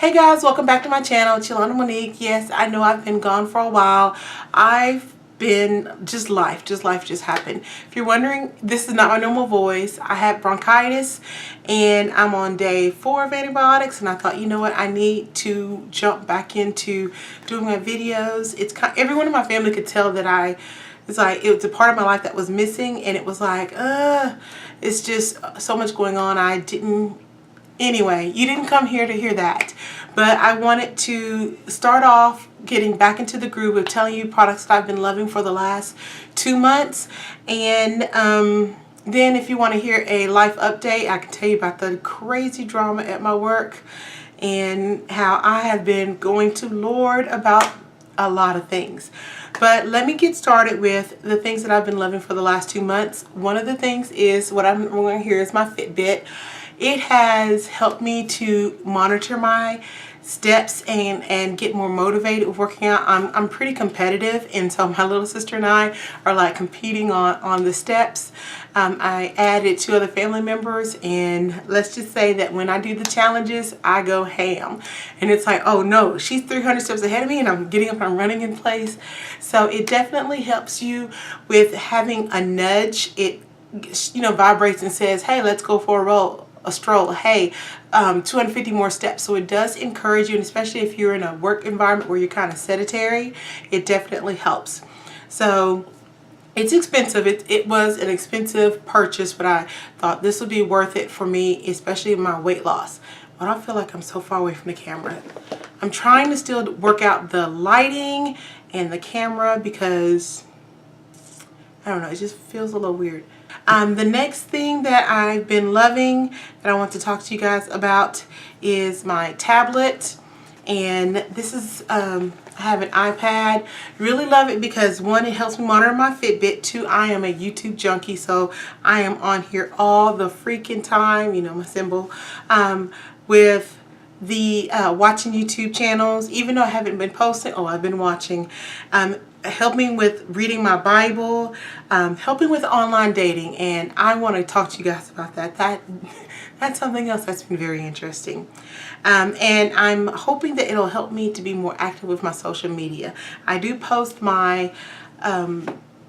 Hey guys, welcome back to my channel, Chilana Monique. Yes, I know I've been gone for a while. I've been just life just happened. If you're wondering, this is not my normal voice. I had bronchitis and I'm on day 4 of antibiotics, and I thought, you know what, I need to jump back into doing my videos. Everyone in my family could tell that it was a part of my life that was missing, and it was like, it's just so much going on. Anyway, you didn't come here to hear that, but I wanted to start off getting back into the groove of telling you products that I've been loving for the last 2 months. And then if you want to hear a life update, I can tell you about the crazy drama at my work and how I have been going to Lord about a lot of things. But let me get started with the things that I've been loving for the last 2 months. One of the things is what I'm going to hear is my Fitbit. It has helped me to monitor my steps and get more motivated with working out. I'm pretty competitive, and so my little sister and I are like competing on the steps. I added 2 other family members, and let's just say that when I do the challenges, I go ham. And it's like, oh no, she's 300 steps ahead of me and I'm getting up and I'm running in place. So it definitely helps you with having a nudge. It vibrates and says, hey, let's go for a stroll, hey, 250 more steps. So it does encourage you, and especially if you're in a work environment where you're kind of sedentary, it definitely helps. So it's expensive. It was an expensive purchase, but I thought this would be worth it for me, especially my weight loss. But I feel like I'm so far away from the camera. I'm trying to still work out the lighting and the camera because I don't know, it just feels a little weird. The next thing that I've been loving that I want to talk to you guys about is my tablet. And this is, I have an iPad. Really love it because 1, it helps me monitor my Fitbit. 2, I am a YouTube junkie, so I am on here all the freaking time, you know, my symbol, with the watching YouTube channels. Even though I haven't been posting, I've been watching. Helping with reading my Bible, helping with online dating, and I want to talk to you guys about that. That's something else that's been very interesting. And I'm hoping that it'll help me to be more active with my social media. I do post my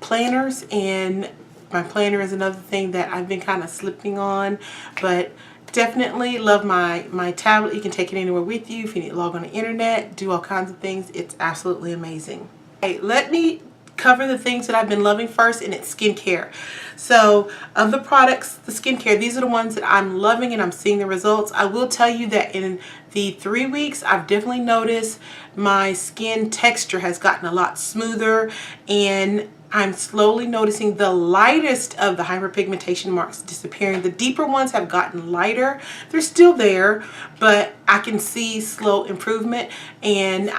planners, and my planner is another thing that I've been kind of slipping on, but definitely love my tablet. You can take it anywhere with you. If you need to log on the internet, do all kinds of things, it's absolutely amazing. Okay, let me cover the things that I've been loving first, and it's skincare. So of the products, the skincare, these are the ones that I'm loving and I'm seeing the results. I will tell you that in the 3 weeks, I've definitely noticed my skin texture has gotten a lot smoother, and I'm slowly noticing the lightest of the hyperpigmentation marks disappearing. The deeper ones have gotten lighter. They're still there, but I can see slow improvement, and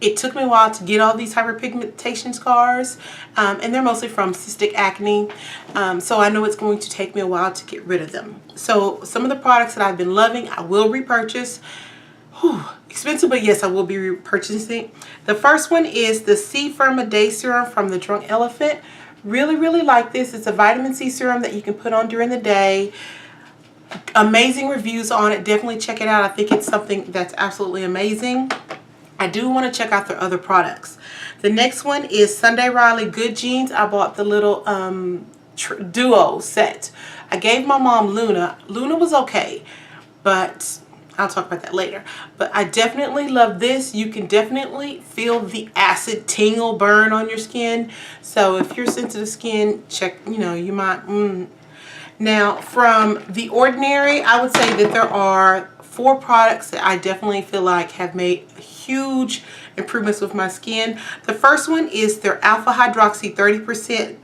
it took me a while to get all these hyperpigmentation scars, and they're mostly from cystic acne, so I know it's going to take me a while to get rid of them. So some of the products that I've been loving, I will repurchase. Expensive, but yes, I will be repurchasing. The first one is the C Firma Day Serum from the Drunk Elephant. Really like this. It's a vitamin C serum that you can put on during the day. Amazing reviews on it. Definitely check it out. I think it's something that's absolutely amazing. I do want to check out their other products. The next one is Sunday Riley Good Genes. I bought the little duo set. I gave my mom Luna. Luna was okay, but I'll talk about that later. But I definitely love this. You can definitely feel the acid tingle burn on your skin. So if you're sensitive skin, check, you might. Now from The Ordinary, I would say that there are 4 products that I definitely feel like have made huge improvements with my skin. The first one is their Alpha Hydroxy 30%,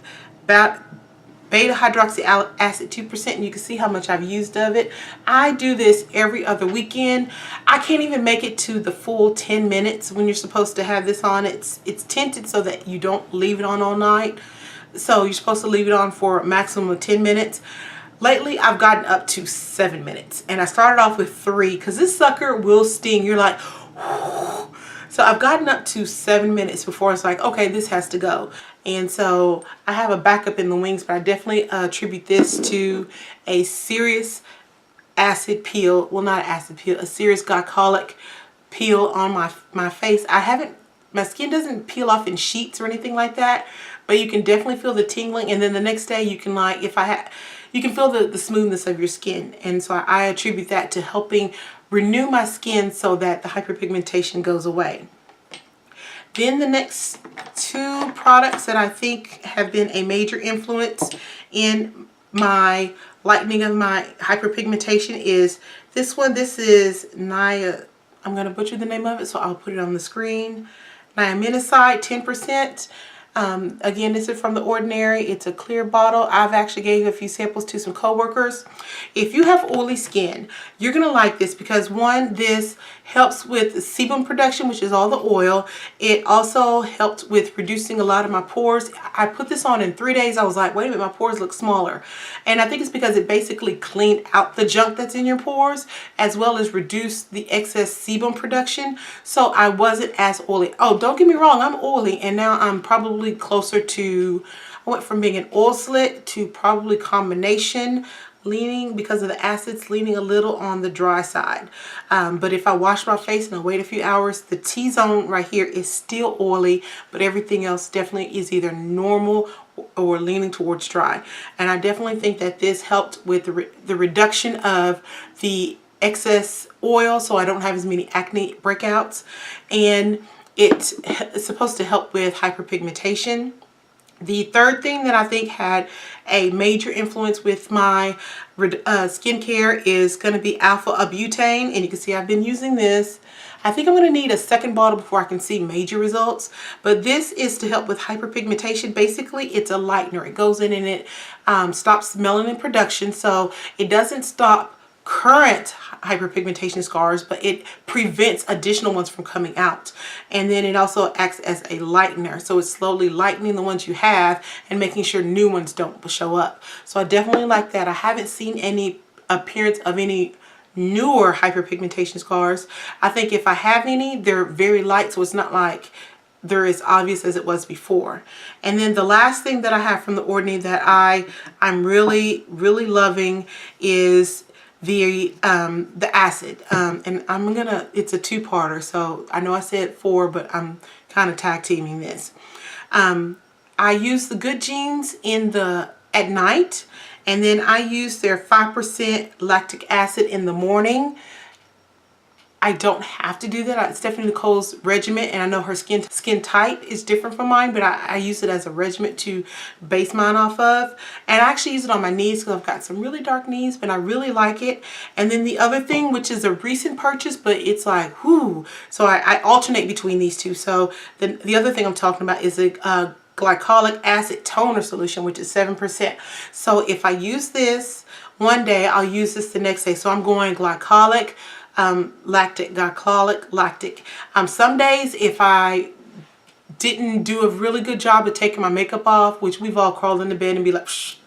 Beta Hydroxy Acid 2%, and you can see how much I've used of it. I do this every other weekend. I can't even make it to the full 10 minutes when you're supposed to have this on. It's tinted so that you don't leave it on all night. So you're supposed to leave it on for a maximum of 10 minutes. Lately, I've gotten up to 7 minutes, and I started off with 3 because this sucker will sting. You're like, whew. So I've gotten up to 7 minutes before it's like, okay, this has to go. And so I have a backup in the wings, but I definitely attribute this to a serious acid peel, well, not acid peel, a serious glycolic peel on my face. My skin doesn't peel off in sheets or anything like that, but you can definitely feel the tingling, and then the next day you can, like, you can feel the smoothness of your skin. And so I attribute that to helping renew my skin so that the hyperpigmentation goes away. Then the next two products that I think have been a major influence in my lightening of my hyperpigmentation is this one. This is Nia, I'm going to butcher the name of it, so I'll put it on the screen. Niacinamide 10%. Again, this is from The Ordinary. It's a clear bottle. I've actually gave a few samples to some coworkers. If you have oily skin, you're going to like this because, one, this helps with sebum production, which is all the oil. It also helped with reducing a lot of my pores. I put this on in 3 days. I was like, wait a minute, my pores look smaller. And I think it's because it basically cleaned out the junk that's in your pores, as well as reduced the excess sebum production. So I wasn't as oily. Oh, don't get me wrong, I'm oily, and now I'm probably closer to, I went from being an oil slick to probably combination, leaning, because of the acids, leaning a little on the dry side. But if I wash my face and I wait a few hours, the T-zone right here is still oily, but everything else definitely is either normal or leaning towards dry. And I definitely think that this helped with the reduction of the excess oil, so I don't have as many acne breakouts. And it's supposed to help with hyperpigmentation. The third thing that I think had a major influence with my skincare is going to be alpha butane, and you can see I've been using this. I think I'm going to need a second bottle before I can see major results, but this is to help with hyperpigmentation. Basically, it's a lightener. It goes in and it stops melanin production, so it doesn't stop current hyperpigmentation scars, but it prevents additional ones from coming out. And then it also acts as a lightener, so it's slowly lightening the ones you have and making sure new ones don't show up. So I definitely like that. I haven't seen any appearance of any newer hyperpigmentation scars. I think if I have any, they're very light, so it's not like they're as obvious as it was before. And then the last thing that I have from The Ordinary that I'm really loving is the acid, and it's a two-parter, so I know I said 4, but I'm kind of tag teaming this. I use the Good Genes at night, and then I use their 5% lactic acid in the morning. I don't have to do that. It's Stephanie Nicole's regimen, and I know her skin type is different from mine, but I use it as a regimen to base mine off of. And I actually use it on my knees because I've got some really dark knees, but I really like it. And then the other thing, which is a recent purchase, but it's like, whoo. So I alternate between these two. So the other thing I'm talking about is a glycolic acid toner solution, which is 7%. So if I use this one day, I'll use this the next day. So I'm going glycolic, lactic, glycolic, lactic. Some days, if I didn't do a really good job of taking my makeup off, which we've all crawled into bed and be like, shh,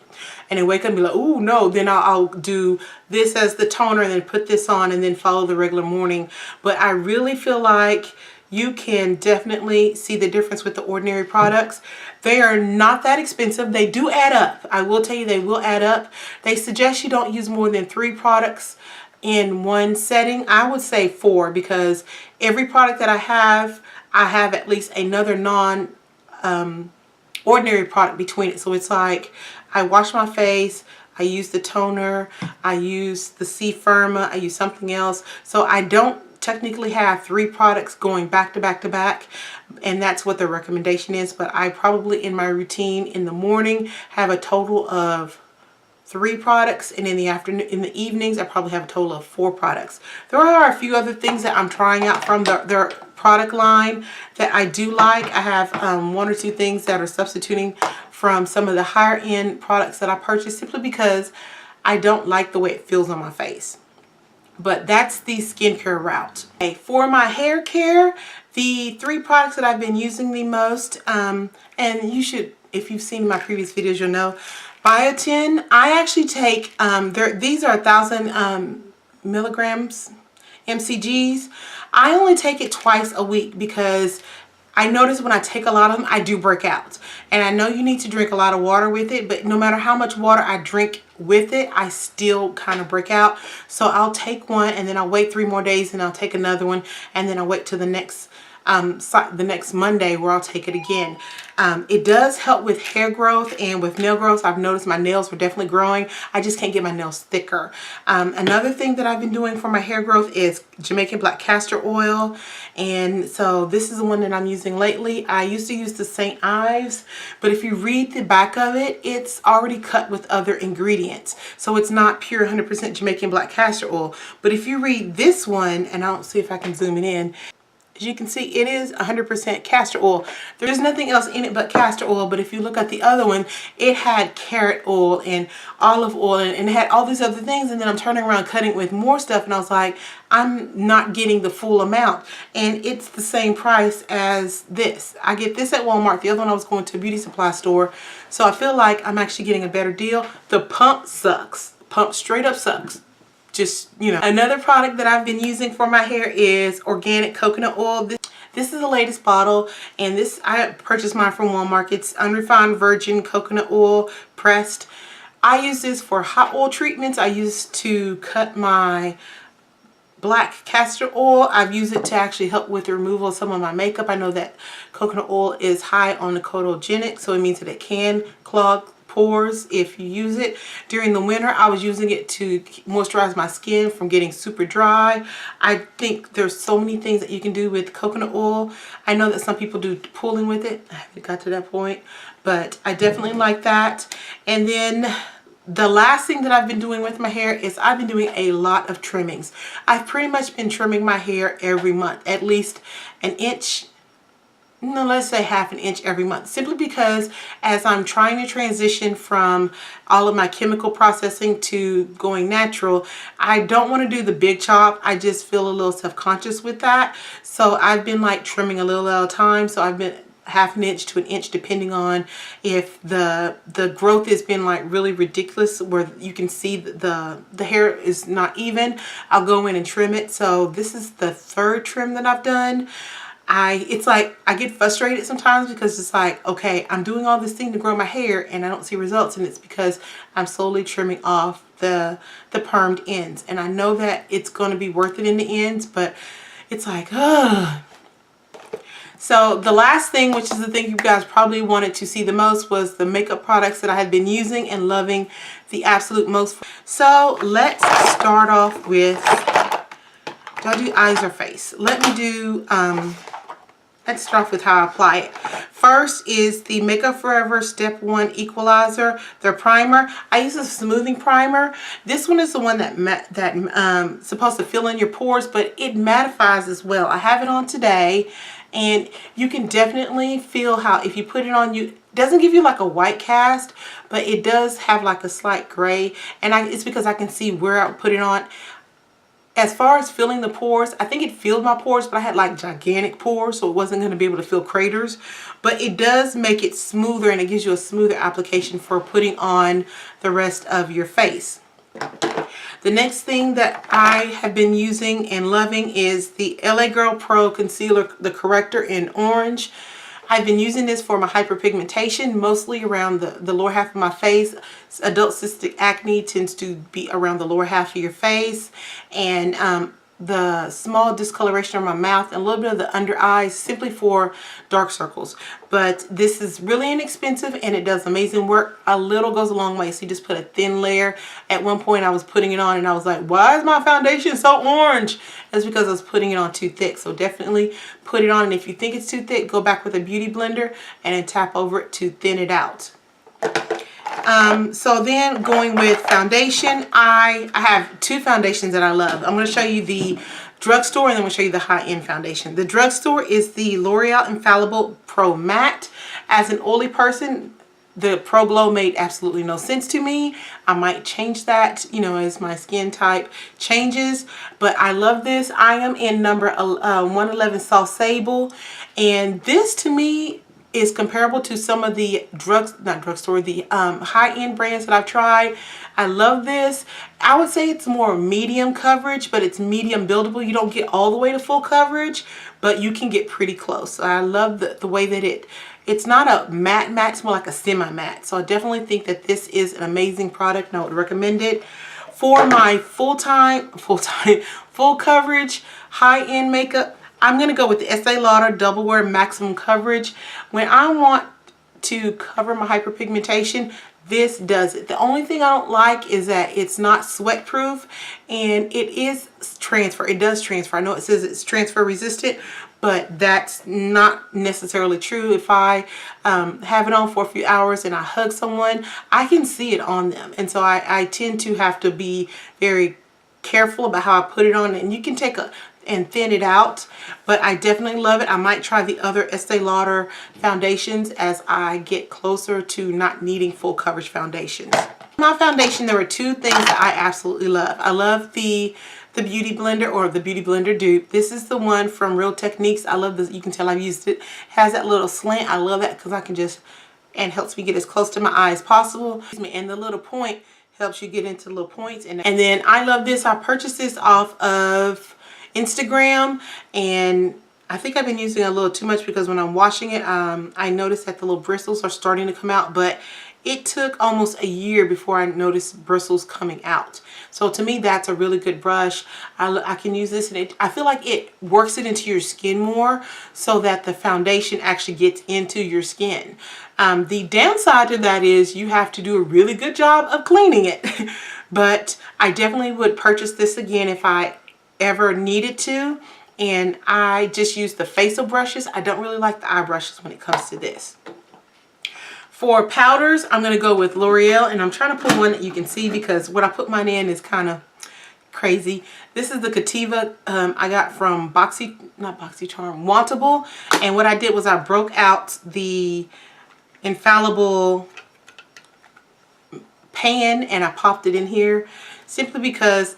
and then wake up and be like, oh no, then I'll do this as the toner and then put this on and then follow the regular morning. But I really feel like you can definitely see the difference with The Ordinary products. They are not that expensive. They do add up. I will tell you, they will add up. They suggest you don't use more than 3 products in one setting. I would say 4, because every product that I have at least another ordinary product between it. So it's like I wash my face, I use the toner, I use the C-Firma, I use something else. So I don't technically have 3 products going back to back to back, and that's what the recommendation is. But I probably in my routine in the morning have a total of 3 products, and in the evenings I probably have a total of 4 products. There are a few other things that I'm trying out from their product line that I do like. I have 1 or 2 things that are substituting from some of the higher end products that I purchased, simply because I don't like the way it feels on my face. But that's the skincare route. Okay, for my hair care, the 3 products that I've been using the most, and you should, if you've seen my previous videos, you'll know, Biotin. I actually take, these are 1,000 milligrams, mcgs. I only take it twice a week because I notice when I take a lot of them, I do break out. And I know you need to drink a lot of water with it, but no matter how much water I drink with it, I still kind of break out. So I'll take one and then I'll wait 3 more days and I'll take another one, and then I'll wait till the next Monday where I'll take it again. It does help with hair growth and with nail growth. I've noticed my nails were definitely growing. I just can't get my nails thicker. Another thing that I've been doing for my hair growth is Jamaican black castor oil. And so this is the one that I'm using lately. I used to use the St. Ives, but if you read the back of it, it's already cut with other ingredients. So it's not pure 100% Jamaican black castor oil. But if you read this one, and I'll see if I can zoom it in, as you can see, it is 100% castor oil. There's nothing else in it but castor oil, but if you look at the other one, it had carrot oil and olive oil and it had all these other things, and then I'm turning around cutting with more stuff, and I was like, I'm not getting the full amount. And it's the same price as this. I get this at Walmart. The other one I was going to a beauty supply store. So I feel like I'm actually getting a better deal. The pump sucks. Pump straight up sucks. Just, you know. Another product that I've been using for my hair is organic coconut oil. This is the latest bottle, and this, I purchased mine from Walmart. It's unrefined virgin coconut oil pressed. I use this for hot oil treatments. I use to cut my black castor oil. I've used it to actually help with the removal of some of my makeup. I know that coconut oil is high on the photogenic, so it means that it can clog pores if you use it. During the winter, I was using it to moisturize my skin from getting super dry. I think there's so many things that you can do with coconut oil. I know that some people do pulling with it. I haven't got to that point, but I definitely like that. And then the last thing that I've been doing with my hair is I've been doing a lot of trimmings. I've pretty much been trimming my hair every month, at least an inch. No, let's say half an inch every month, simply because as I'm trying to transition from all of my chemical processing to going natural, I don't want to do the big chop. I just feel a little self-conscious with that. So I've been like trimming a little at a time. So I've been half an inch to an inch, depending on if the growth has been like really ridiculous, where you can see the hair is not even. I'll go in and trim it. So this is the 3rd trim that I've done. It's like I get frustrated sometimes because it's like, okay, I'm doing all this thing to grow my hair and I don't see results, and it's because I'm slowly trimming off the permed ends. And I know that it's going to be worth it in the ends, but it's like, ugh. So the last thing, which is the thing you guys probably wanted to see the most, was the makeup products that I had been using and loving the absolute most. So let's start off with, do I do eyes or face? Let me do, let's start off with how I apply it. First is the Makeup Forever Step 1 Equalizer, their primer. I use a smoothing primer. This one is the one that's supposed to fill in your pores, but it mattifies as well. I have it on today, and you can definitely feel how if you put it on, it doesn't give you like a white cast, but it does have like a slight gray, and it's because I can see where I put it on. As far as filling the pores, I think it filled my pores, but I had like gigantic pores, so it wasn't going to be able to fill craters. But it does make it smoother, and it gives you a smoother application for putting on the rest of your face. The next thing that I have been using and loving is the LA Girl Pro Concealer, the corrector in orange. I've been using this for my hyperpigmentation, mostly around the lower half of my face. Adult cystic acne tends to be around the lower half of your face, and the small discoloration of my mouth and a little bit of the under eyes, simply for dark circles. But this is really inexpensive and it does amazing work. A little goes a long way, so you just put a thin layer. At one point I was putting it on and I was like, why is my foundation so orange? That's because I was putting it on too thick. So definitely put it on, and if you think it's too thick, go back with a beauty blender and then tap over it to thin it out. So then going with foundation, I have 2 foundations that I love. I'm going to show you the drugstore and then I'm going to show you the high-end foundation. The drugstore is the L'Oreal Infallible Pro Matte. As an oily person, the Pro Glow made absolutely no sense to me. I might change that, you know, as my skin type changes, but I love this. I am in number 111 Soft Sable, and this to me is comparable to some of the the high-end brands that I've tried. I love this. I would say it's more medium coverage, but it's medium buildable. You don't get all the way to full coverage, but you can get pretty close. So I love the way that it's not a matte, it's more like a semi-matte. So I definitely think that this is an amazing product and I would recommend it. For my full coverage, high-end makeup, I'm going to go with the Estee Lauder Double Wear Maximum Coverage. When I want to cover my hyperpigmentation, this does it. The only thing I don't like is that it's not sweat proof and it is transfer. It does transfer. I know it says it's transfer resistant, but that's not necessarily true. If I have it on for a few hours and I hug someone, I can see it on them. And so I tend to have to be very careful about how I put it on, and you can take and thin it out, but I definitely love it. I might try the other Estee Lauder foundations as I get closer to not needing full coverage foundations. My foundation, there were two things that I absolutely love. I love the Beauty Blender, or the Beauty Blender dupe. This is the one from Real Techniques. I love this. You can tell I've used it. It has that little slant. I love that because I can just, and helps me get as close to my eye as possible. And the little point helps you get into little points. And then I love this. I purchased this off of Instagram, and I think I've been using it a little too much because when I'm washing it, I noticed that the little bristles are starting to come out, but it took almost a year before I noticed bristles coming out. So to me, that's a really good brush. I can use this, and I feel like it works it into your skin more so that the foundation actually gets into your skin. The downside to that is you have to do a really good job of cleaning it. But I definitely would purchase this again if I ever needed to. And I just use the facial brushes. I don't really like the eye brushes when it comes to this. For powders, I'm going to go with L'Oreal, and I'm trying to put one that you can see because what I put mine in is kind of crazy. This is the Cativa I got from Wantable, and what I did was I broke out the Infallible pan and I popped it in here simply because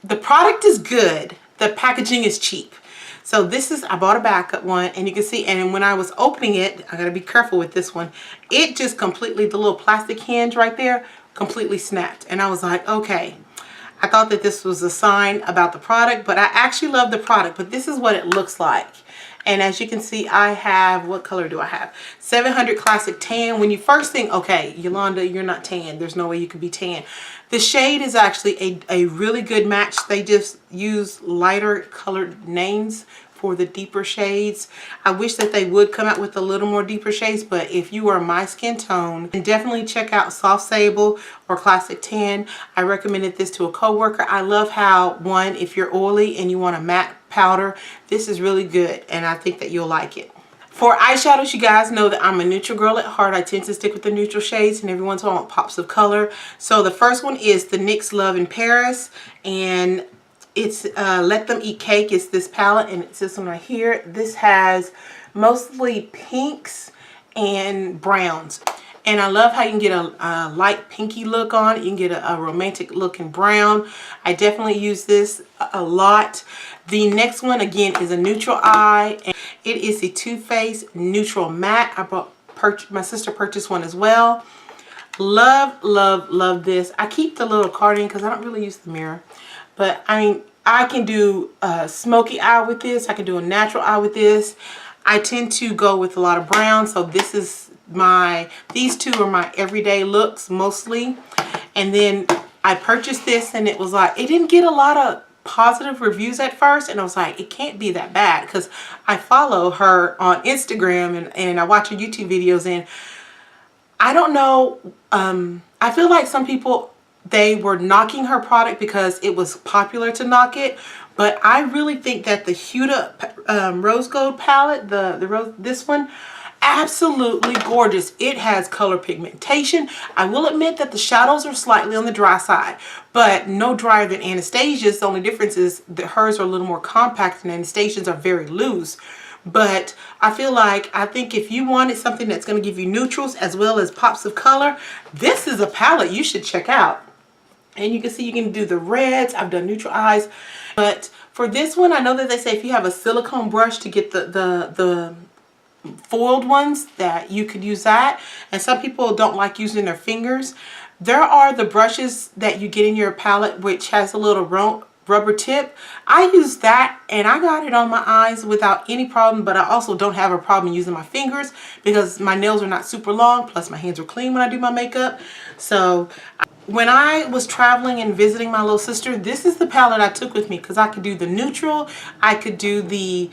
the product is good, the packaging is cheap. So this is, I bought a backup one, and you can see, and when I was opening it, I gotta be careful with this one, it just completely, the little plastic hinge right there, completely snapped. And I was like, okay, I thought that this was a sign about the product, but I actually love the product, but this is what it looks like. And as you can see, I have, what color do I have? 700 Classic Tan. When you first think, okay, Yolanda, you're not tan. There's no way you could be tan. The shade is actually a really good match. They just use lighter colored names for the deeper shades. I wish that they would come out with a little more deeper shades, but if you are my skin tone, then definitely check out Soft Sable or Classic Tan. I recommended this to a coworker. I love how, one, if you're oily and you want a matte powder, this is really good, and I think that you'll like it. For eyeshadows, you guys know that I'm a neutral girl at heart. I tend to stick with the neutral shades, and every once in a while pops of color. So the first one is the NYX Love in Paris, and it's Let Them Eat Cake. It's this palette, and it's this one right here. This has mostly pinks and browns. And I love how you can get a light pinky look on it. You can get a romantic look in brown. I definitely use this a lot. The next one, again, is a neutral eye. And it is the Too Faced Neutral Matte. My sister purchased one as well. Love, love, love this. I keep the little card in because I don't really use the mirror. But, I mean, I can do a smoky eye with this. I can do a natural eye with this. I tend to go with a lot of brown. So this is these two are my everyday looks mostly. And then I purchased this, and it was like, it didn't get a lot of positive reviews at first, and I was like, it can't be that bad, because I follow her on Instagram and I watch her YouTube videos, and I don't know, I feel like some people, they were knocking her product because it was popular to knock it, but I really think that the Huda Rose Gold palette, this one, absolutely gorgeous. It has color pigmentation. I will admit that the shadows are slightly on the dry side, but no drier than Anastasia's. The only difference is that hers are a little more compact and Anastasia's are very loose. But I think if you wanted something that's going to give you neutrals as well as pops of color, this is a palette you should check out. And you can see you can do the reds. I've done neutral eyes. But for this one, I know that they say if you have a silicone brush to get the foiled ones that you could use that. And some people don't like using their fingers. There are the brushes that you get in your palette which has a little rubber tip. I use that and I got it on my eyes without any problem, but I also don't have a problem using my fingers because my nails are not super long, plus my hands are clean when I do my makeup. So when I was traveling and visiting my little sister, this is the palette I took with me because I could do the neutral, I could do the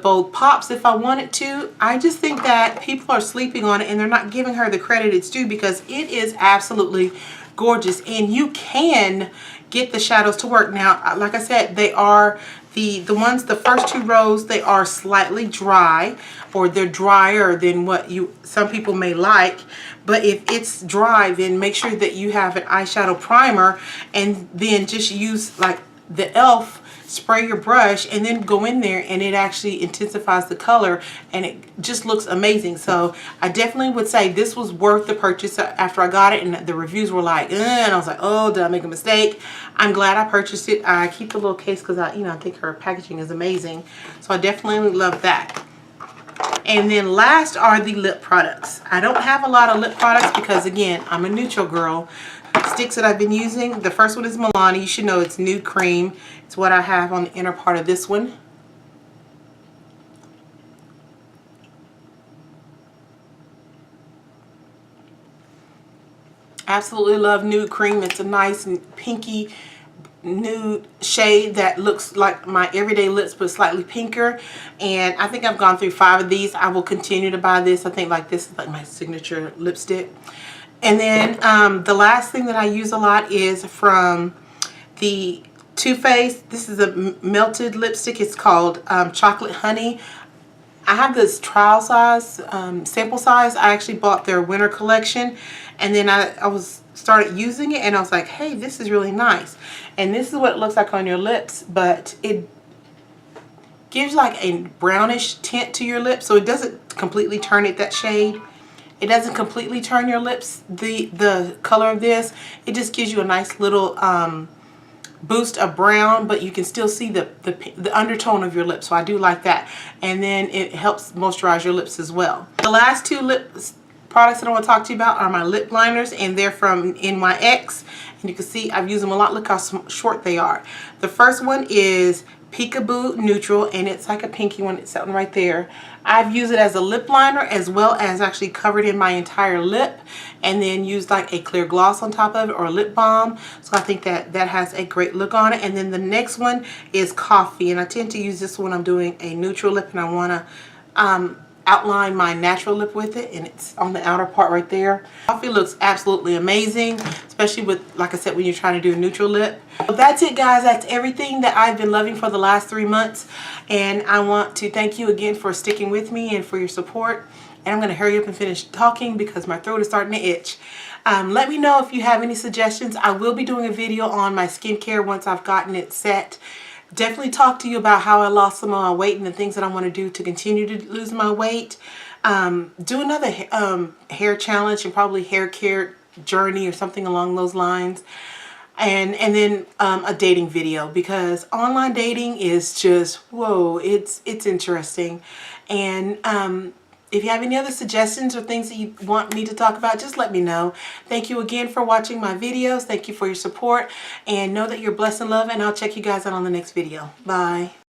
bold pops if I wanted to. I just think that people are sleeping on it and they're not giving her the credit it's due because it is absolutely gorgeous and you can get the shadows to work. Now, like I said, they are the ones, the first two rows, they are slightly dry, or they're drier than what some people may like. But if it's dry, then make sure that you have an eyeshadow primer and then just use like the e.l.f. spray your brush and then go in there and it actually intensifies the color and it just looks amazing. So I definitely would say this was worth the purchase after I got it, and the reviews were like, and I was like, oh, did I make a mistake? I'm glad I purchased it. I keep the little case because I think her packaging is amazing. So I definitely love that. And then last are the lip products. I don't have a lot of lip products because again, I'm a neutral girl. Sticks that I've been using, the first one is Milani. You should know it's Nude Cream. It's what I have on the inner part of this one. Absolutely love Nude Cream. It's a nice pinky nude shade that looks like my everyday lips but slightly pinker, and I think I've gone through 5 of these. I will continue to buy this. I think like this is like my signature lipstick. And then the last thing that I use a lot is from the Too Faced. This is a melted lipstick. It's called Chocolate Honey. I have this trial size, sample size. I actually bought their winter collection, and then I started using it and I was like, hey, this is really nice. And this is what it looks like on your lips, but it gives like a brownish tint to your lips, so it doesn't completely turn it that shade. It doesn't completely turn your lips the color of this. It just gives you a nice little boost of brown, but you can still see the undertone of your lips, so I do like that. And then it helps moisturize your lips as well. The last 2 lip products that I want to talk to you about are my lip liners, and they're from NYX, and you can see I've used them a lot. Look how short they are. The first one is Peekaboo Neutral, and it's like a pinky one. It's sitting right there. I've used it as a lip liner as well as actually covered in my entire lip, and then used like a clear gloss on top of it or a lip balm. So I think that has a great look on it. And then the next one is Coffee, and I tend to use this when I'm doing a neutral lip and I want to outline my natural lip with it, and it's on the outer part right there. Coffee looks absolutely amazing, especially with, like I said, when you're trying to do a neutral lip. So that's it, guys. That's everything that I've been loving for the last 3 months, and I want to thank you again for sticking with me and for your support. And I'm going to hurry up and finish talking because my throat is starting to itch. Let me know if you have any suggestions. I will be doing a video on my skincare once I've gotten it set. Definitely talk to you about how I lost some of my weight and the things that I want to do to continue to lose my weight. Do another hair challenge and probably hair care journey or something along those lines. And then a dating video, because online dating is just, whoa, it's interesting. And if you have any other suggestions or things that you want me to talk about, just let me know. Thank you again for watching my videos. Thank you for your support. And know that you're blessed and loved. And I'll check you guys out on the next video. Bye.